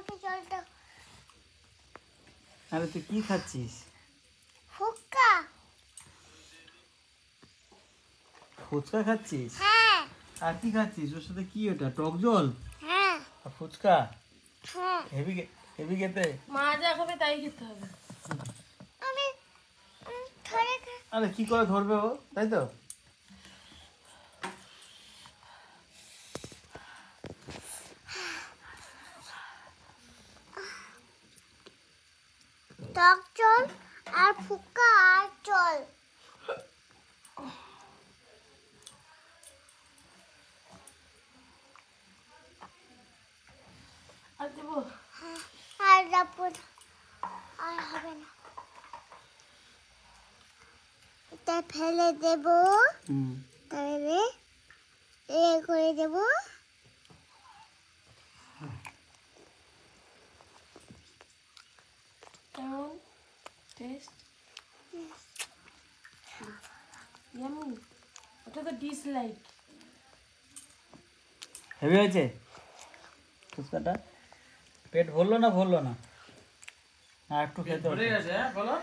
আমাকে জলটা। আরে তুই কি খাচ্ছিস? ফুচকা। ফুচকা খাচ্ছিস? হ্যাঁ আর কি খাচ্ছিস? ওর সাথে কি ওটা, টক জল হ্যাঁ আর ফুচকা? হ্যাঁ। হেভি হেভি খেতে। মা যা খাবে তাই খেতে হবে। আমি ধরে আরে কি করে ধরবে ও, তাই তো? টক জল আর ফুচকা আর জল। আর দেবো? আর রাপুর আর হবে না। এটা ফেলে দেব, তাহলে এ করে দেব। কেমন টেস্ট? ইয়ামি। ওটা তো ডিসলাইক। হেভি হয়েছে ফুচকাটা? পেট ভরলো না ভরলো না? আর একটু খেতে হবে। বলো।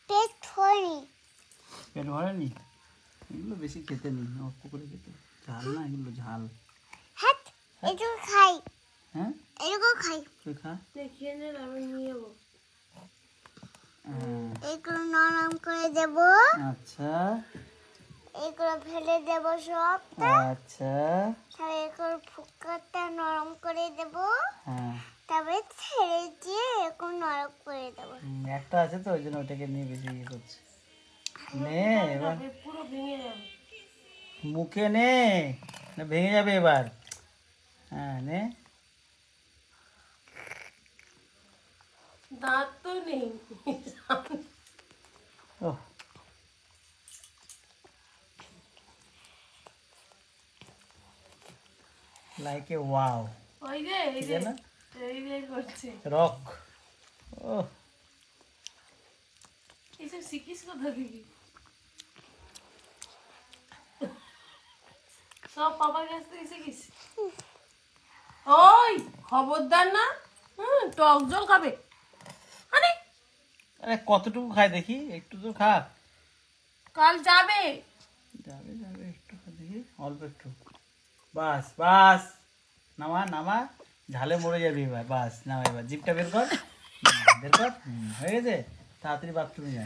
টেস্ট হয়নি। পেট ভরেনি? এগুলো বেশি খেতে নেই, অল্প করে খেতে। ঝাল না এগুলো, ঝাল। হ্যাঁ এটুকু খাই, হ্যাঁ এটুকু খাই। তুই খা। দেখিয়ে নে, আমি নিয়ে যাবো। হ্যাঁ, এগুলো নরম করে দেব, আচ্ছা এগুলো ফেলে দেব সবটা। আচ্ছা। তারপরে এগুলো ফুকাটা নরম করে দেব, হ্যাঁ তারপরে ছেড়ে দিয়ে এরকম নরম করে দেব। একটা আছে তো, ওই জন্য ওটাকে নিয়ে বেশি ইয়ে করছে। নে এবার পুরো ভেঙে যাবে। মুখে নে, না ভেঙে যাবে এবার। হ্যাঁ নে। দাঁত তো নেই। ও লাইক এ ওয়াও। ওই যে এই ঠিক যে আছে না? এই যে করছে। রক। ও এইসব শিখিস কোথা থেকে? সব পাপার কাছ থেকে শিখিস? ওই খবরদার না, টক জল খাবে। আরে আরে কতটুকু খায় দেখি, একটু তো খা। কাল যাবে। যাবে যাবে, একটু খা দেখি, অল্প একটু। বাস বাস, নামা নামা, ঝালে মরে যাবি এবার। বাস নামা, এবার জিভটা বের কর। বের কর। হয়ে গেছে, তাড়াতাড়ি বাথরুমে যা।